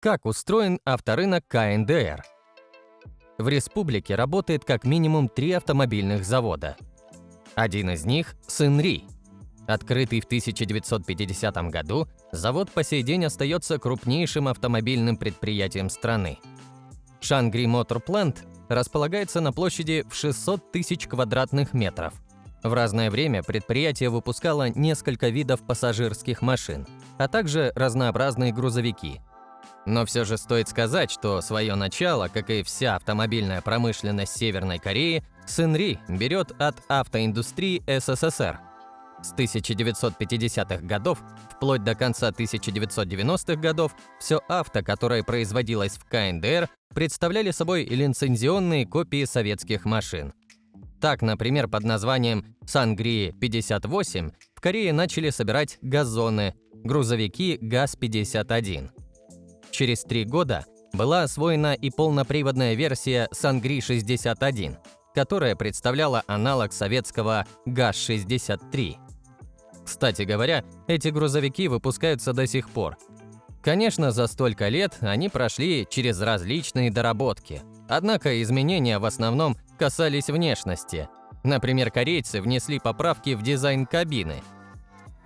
Как устроен авторынок КНДР? В республике работает как минимум 3 автомобильных завода. Один из них – Сынри. Открытый в 1950 году, завод по сей день остается крупнейшим автомобильным предприятием страны. Шангри Мотор Плант располагается на площади в 600 тысяч квадратных метров. В разное время предприятие выпускало несколько видов пассажирских машин, а также разнообразные грузовики. Но все же стоит сказать, что свое начало, как и вся автомобильная промышленность Северной Кореи, Сынри берет от автоиндустрии СССР. С 1950-х годов вплоть до конца 1990-х годов все авто, которое производилось в КНДР, представляли собой лицензионные копии советских машин. Так, например, под названием Сангри-58 в Корее начали собирать газоны, грузовики ГАЗ-51. Через 3 года была освоена и полноприводная версия Сангри-61, которая представляла аналог советского ГАЗ-63. Кстати говоря, эти грузовики выпускаются до сих пор. Конечно, за столько лет они прошли через различные доработки. Однако изменения в основном касались внешности. Например, корейцы внесли поправки в дизайн кабины.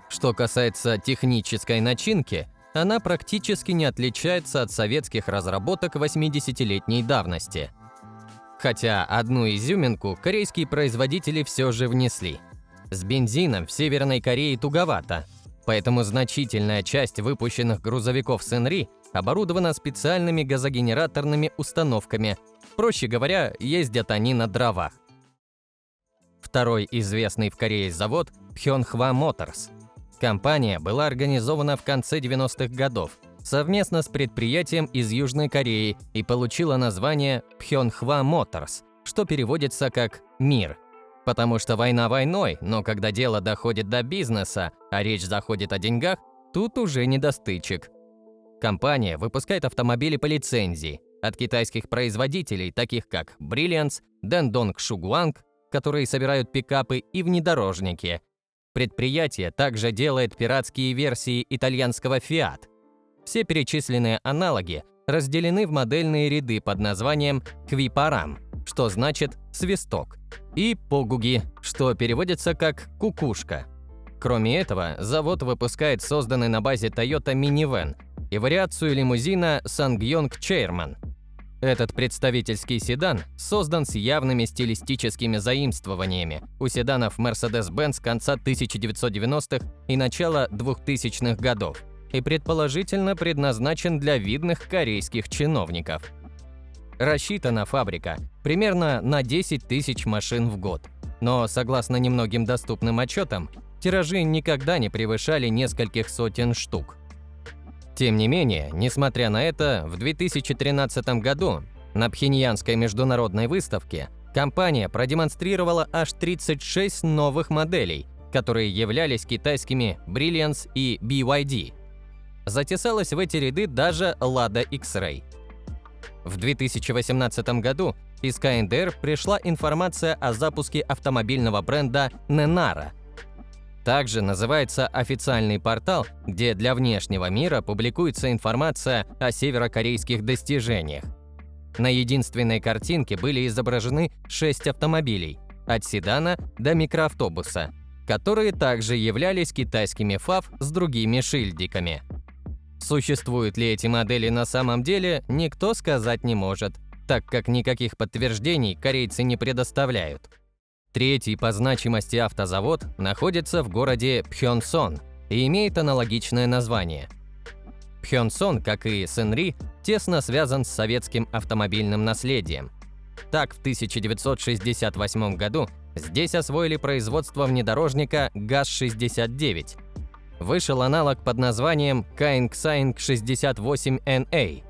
Что касается технической начинки, она практически не отличается от советских разработок 80-летней давности. Хотя одну изюминку корейские производители все же внесли. С бензином в Северной Корее туговато, поэтому значительная часть выпущенных грузовиков Сынри оборудована специальными газогенераторными установками. Проще говоря, ездят они на дровах. Второй известный в Корее завод – Pyeonghwa Motors. Компания была организована в конце 90-х годов совместно с предприятием из Южной Кореи и получила название Pyeonghwa Motors, что переводится как «мир». Потому что война войной, но когда дело доходит до бизнеса, а речь заходит о деньгах, тут уже не до стычек. Компания выпускает автомобили по лицензии от китайских производителей, таких как Brilliance, Dandong Shuguang, которые собирают пикапы и внедорожники. Предприятие также делает пиратские версии итальянского Fiat. Все перечисленные аналоги разделены в модельные ряды под названием Квипарам, что значит «свисток», и Погуги, что переводится как «кукушка». Кроме этого, завод выпускает созданный на базе Toyota минивэн и вариацию лимузина Ssangyong Chairman. Этот представительский седан создан с явными стилистическими заимствованиями у седанов Mercedes-Benz конца 1990-х и начала 2000-х годов и предположительно предназначен для видных корейских чиновников. Рассчитана фабрика примерно на 10 тысяч машин в год, но, согласно немногим доступным отчетам, тиражи никогда не превышали нескольких сотен штук. Тем не менее, несмотря на это, в 2013 году на Пхеньянской международной выставке компания продемонстрировала аж 36 новых моделей, которые являлись китайскими Brilliance и BYD. Затесалась в эти ряды даже Lada X-Ray. В 2018 году из КНДР пришла информация о запуске автомобильного бренда Nenara. Также называется официальный портал, где для внешнего мира публикуется информация о северокорейских достижениях. На единственной картинке были изображены 6 автомобилей, от седана до микроавтобуса, которые также являлись китайскими FAW с другими шильдиками. Существуют ли эти модели на самом деле, никто сказать не может, так как никаких подтверждений корейцы не предоставляют. Третий по значимости автозавод находится в городе Пхёнсон и имеет аналогичное название. Пхёнсон, как и Сынри, тесно связан с советским автомобильным наследием. Так, в 1968 году здесь освоили производство внедорожника ГАЗ-69. Вышел аналог под названием Kaengsang 68NA.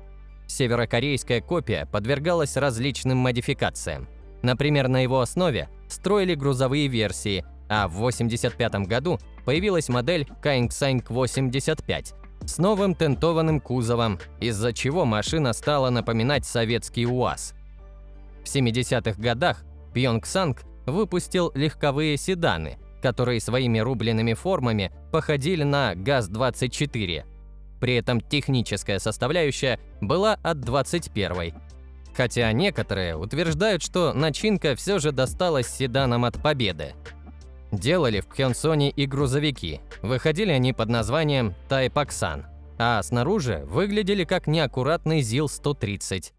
Северокорейская копия подвергалась различным модификациям. Например, на его основе строили грузовые версии, а в 1985 году появилась модель Kaengsang 85 с новым тентованным кузовом, из-за чего машина стала напоминать советский УАЗ. В 70-х годах Pyeongsang выпустил легковые седаны, которые своими рубленными формами походили на ГАЗ-24. При этом техническая составляющая была от 21-й. Хотя некоторые утверждают, что начинка все же досталась седанам от Победы. Делали в Пхёнсоне и грузовики. Выходили они под названием Тайпаксан, а снаружи выглядели как неаккуратный ЗИЛ-130.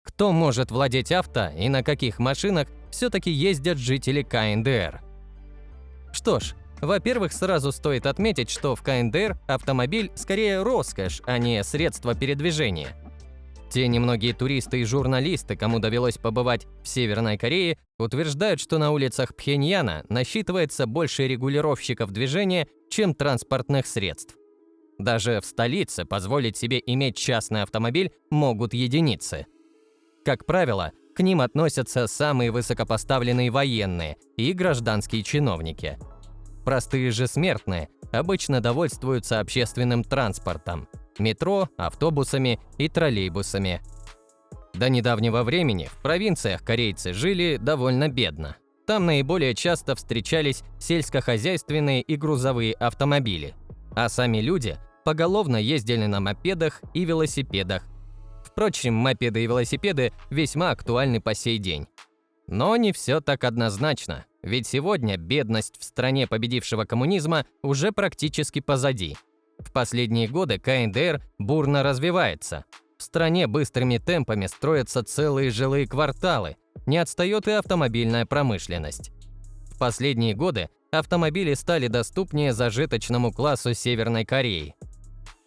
Кто может владеть авто и на каких машинах все-таки ездят жители КНДР? Что ж, во-первых, сразу стоит отметить, что в КНДР автомобиль скорее роскошь, а не средство передвижения. Те немногие туристы и журналисты, кому довелось побывать в Северной Корее, утверждают, что на улицах Пхеньяна насчитывается больше регулировщиков движения, чем транспортных средств. Даже в столице позволить себе иметь частный автомобиль могут единицы. Как правило, к ним относятся самые высокопоставленные военные и гражданские чиновники. Простые же смертные обычно довольствуются общественным транспортом – метро, автобусами и троллейбусами. До недавнего времени в провинциях корейцы жили довольно бедно. Там наиболее часто встречались сельскохозяйственные и грузовые автомобили, а сами люди поголовно ездили на мопедах и велосипедах. Впрочем, мопеды и велосипеды весьма актуальны по сей день. Но не все так однозначно, ведь сегодня бедность в стране победившего коммунизма уже практически позади. В последние годы КНДР бурно развивается. В стране быстрыми темпами строятся целые жилые кварталы, не отстает и автомобильная промышленность. В последние годы автомобили стали доступнее зажиточному классу Северной Кореи.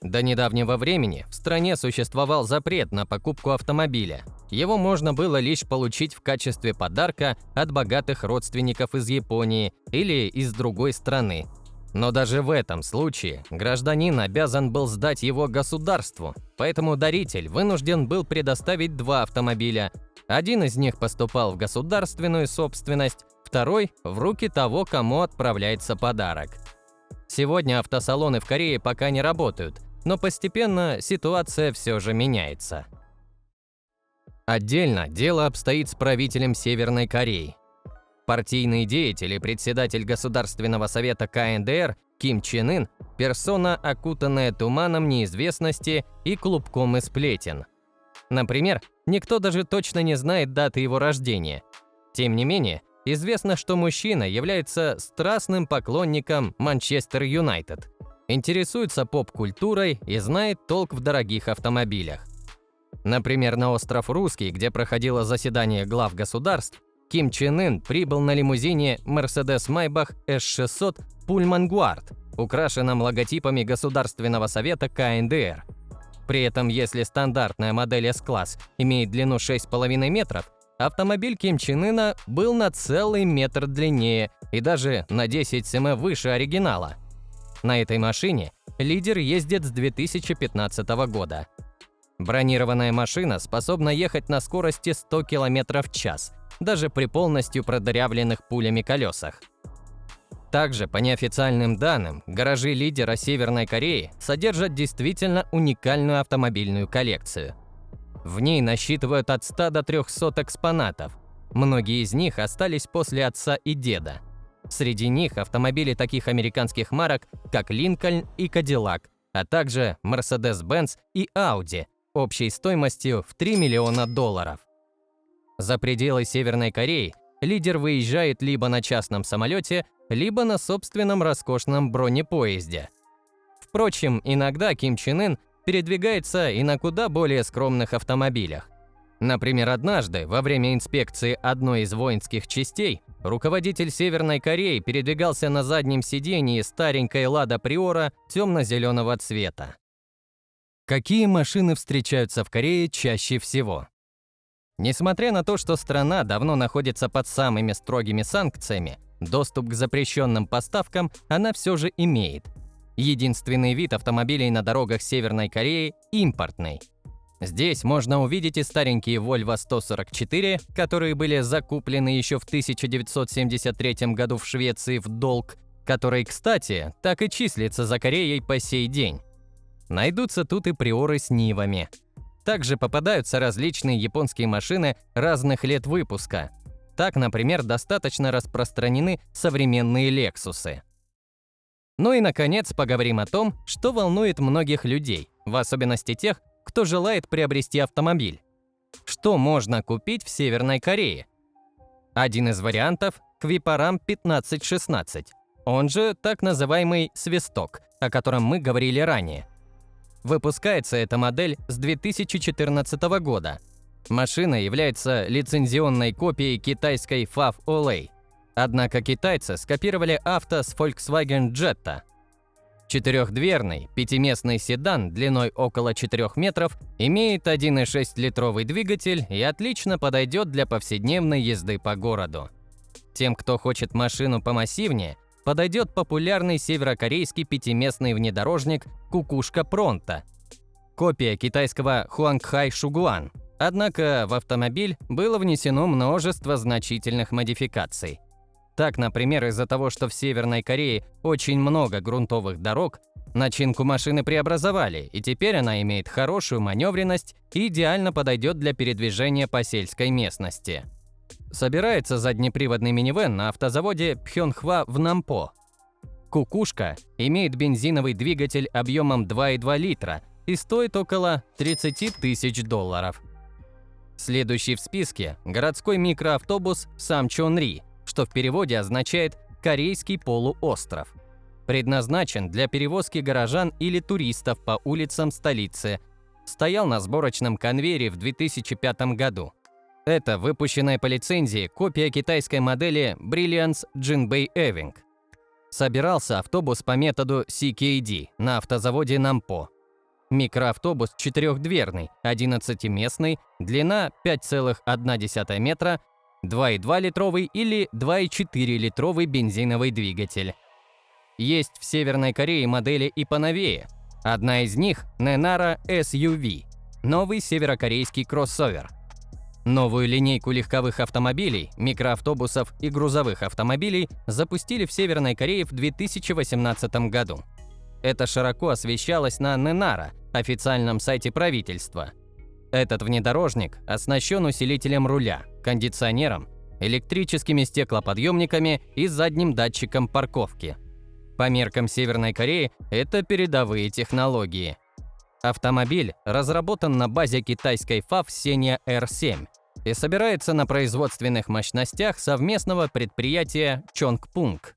До недавнего времени в стране существовал запрет на покупку автомобиля. Его можно было лишь получить в качестве подарка от богатых родственников из Японии или из другой страны. Но даже в этом случае гражданин обязан был сдать его государству, поэтому даритель вынужден был предоставить два автомобиля. Один из них поступал в государственную собственность, второй – в руки того, кому отправляется подарок. Сегодня автосалоны в Корее пока не работают, но постепенно ситуация все же меняется. Отдельно дело обстоит с правителем Северной Кореи. Партийный деятель и председатель Государственного совета КНДР Ким Чен Ын – персона, окутанная туманом неизвестности и клубком из сплетен. Например, никто даже точно не знает даты его рождения. Тем не менее, известно, что мужчина является страстным поклонником Манчестер Юнайтед, интересуется поп-культурой и знает толк в дорогих автомобилях. Например, на остров Русский, где проходило заседание глав государств, Ким Чен Ын прибыл на лимузине Mercedes-Maybach S600 Pullman Guard, украшенном логотипами Государственного совета КНДР. При этом, если стандартная модель S-класс имеет длину 6,5 метров, автомобиль Ким Чен Ына был на целый метр длиннее и даже на 10 см выше оригинала. На этой машине лидер ездит с 2015 года. Бронированная машина способна ехать на скорости 100 км в час, даже при полностью продырявленных пулями колесах. Также, по неофициальным данным, гаражи лидера Северной Кореи содержат действительно уникальную автомобильную коллекцию. В ней насчитывают от 100 до 300 экспонатов. Многие из них остались после отца и деда. Среди них автомобили таких американских марок, как Lincoln и Cadillac, а также Mercedes-Benz и Audi, общей стоимостью в $3 миллиона. За пределы Северной Кореи лидер выезжает либо на частном самолете, либо на собственном роскошном бронепоезде. Впрочем, иногда Ким Чен Ын передвигается и на куда более скромных автомобилях. Например, однажды, во время инспекции одной из воинских частей, руководитель Северной Кореи передвигался на заднем сидении старенькой Лада Приора темно-зеленого цвета. Какие машины встречаются в Корее чаще всего? Несмотря на то, что страна давно находится под самыми строгими санкциями, доступ к запрещенным поставкам она все же имеет. Единственный вид автомобилей на дорогах Северной Кореи – импортный. Здесь можно увидеть и старенькие Volvo 144, которые были закуплены еще в 1973 году в Швеции в долг, который, кстати, так и числится за Кореей по сей день. Найдутся тут и приоры с Нивами. Также попадаются различные японские машины разных лет выпуска. Так, например, достаточно распространены современные Лексусы. Ну и, наконец, поговорим о том, что волнует многих людей, в особенности тех, кто желает приобрести автомобиль. Что можно купить в Северной Корее? Один из вариантов – Квипарам 1516, он же так называемый «свисток», о котором мы говорили ранее. Выпускается эта модель с 2014 года. Машина является лицензионной копией китайской FAV Olay. Однако китайцы скопировали авто с Volkswagen Jetta. Четырехдверный, пятиместный седан длиной около 4 метров имеет 1,6-литровый двигатель и отлично подойдет для повседневной езды по городу. Тем, кто хочет машину помассивнее, подойдет популярный северокорейский пятиместный внедорожник Кукушка Пронто, копия китайского Хуангхай Шугуан. Однако в автомобиль было внесено множество значительных модификаций. Так, например, из-за того, что в Северной Корее очень много грунтовых дорог, начинку машины преобразовали, и теперь она имеет хорошую маневренность и идеально подойдет для передвижения по сельской местности. Собирается заднеприводный минивэн на автозаводе Пхёнхва в Нампо. Кукушка имеет бензиновый двигатель объемом 2,2 литра и стоит около $30 тысяч. Следующий в списке – городской микроавтобус Самчонри, что в переводе означает «корейский полуостров». Предназначен для перевозки горожан или туристов по улицам столицы. Стоял на сборочном конвейере в 2005 году. Это выпущенная по лицензии копия китайской модели Brilliance Jinbei Eving. Собирался автобус по методу CKD на автозаводе Нампо. Микроавтобус четырехдверный, 11-местный, длина 5,1 метра, 2,2-литровый или 2,4-литровый бензиновый двигатель. Есть в Северной Корее модели и поновее. Одна из них – Nenara SUV, новый северокорейский кроссовер. Новую линейку легковых автомобилей, микроавтобусов и грузовых автомобилей запустили в Северной Корее в 2018 году. Это широко освещалось на Nenara, официальном сайте правительства. Этот внедорожник оснащен усилителем руля, кондиционером, электрическими стеклоподъемниками и задним датчиком парковки. По меркам Северной Кореи это передовые технологии. Автомобиль разработан на базе китайской FAV Xenia R7 и собирается на производственных мощностях совместного предприятия Чонгпунг.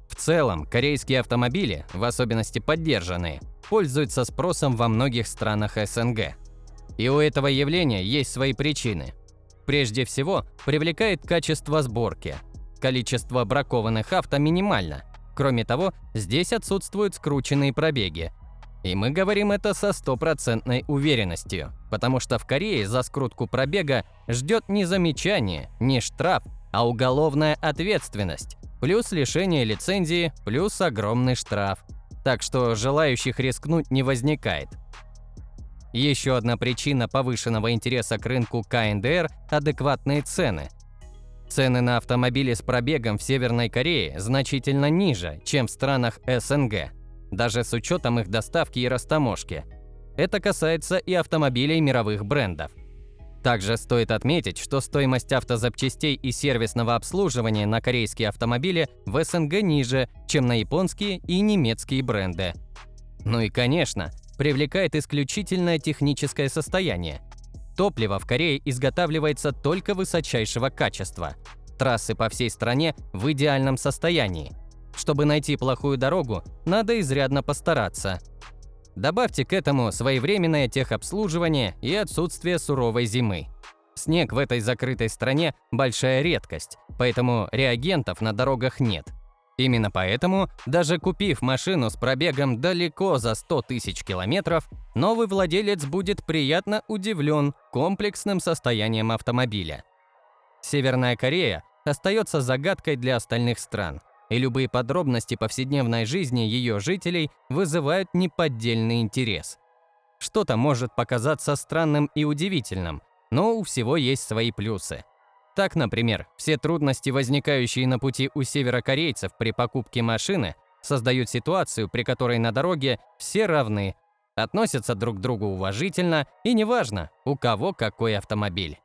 В целом, корейские автомобили, в особенности поддержанные, пользуются спросом во многих странах СНГ. И у этого явления есть свои причины. Прежде всего, привлекает качество сборки. Количество бракованных авто минимально. Кроме того, здесь отсутствуют скрученные пробеги. И мы говорим это со стопроцентной уверенностью, потому что в Корее за скрутку пробега ждет не замечание, не штраф, а уголовная ответственность, плюс лишение лицензии, плюс огромный штраф. Так что желающих рискнуть не возникает. Еще одна причина повышенного интереса к рынку КНДР – адекватные цены. Цены на автомобили с пробегом в Северной Корее значительно ниже, чем в странах СНГ, даже с учетом их доставки и растаможки. Это касается и автомобилей мировых брендов. Также стоит отметить, что стоимость автозапчастей и сервисного обслуживания на корейские автомобили в СНГ ниже, чем на японские и немецкие бренды. Ну и, конечно, привлекает исключительное техническое состояние. Топливо в Корее изготавливается только высочайшего качества. Трассы по всей стране в идеальном состоянии. Чтобы найти плохую дорогу, надо изрядно постараться. Добавьте к этому своевременное техобслуживание и отсутствие суровой зимы. Снег в этой закрытой стране – большая редкость, поэтому реагентов на дорогах нет. Именно поэтому, даже купив машину с пробегом далеко за 100 тысяч километров, новый владелец будет приятно удивлен комплексным состоянием автомобиля. Северная Корея остается загадкой для остальных стран, и любые подробности повседневной жизни ее жителей вызывают неподдельный интерес. Что-то может показаться странным и удивительным, но у всего есть свои плюсы. Так, например, все трудности, возникающие на пути у северокорейцев при покупке машины, создают ситуацию, при которой на дороге все равны, относятся друг к другу уважительно, и неважно, у кого какой автомобиль.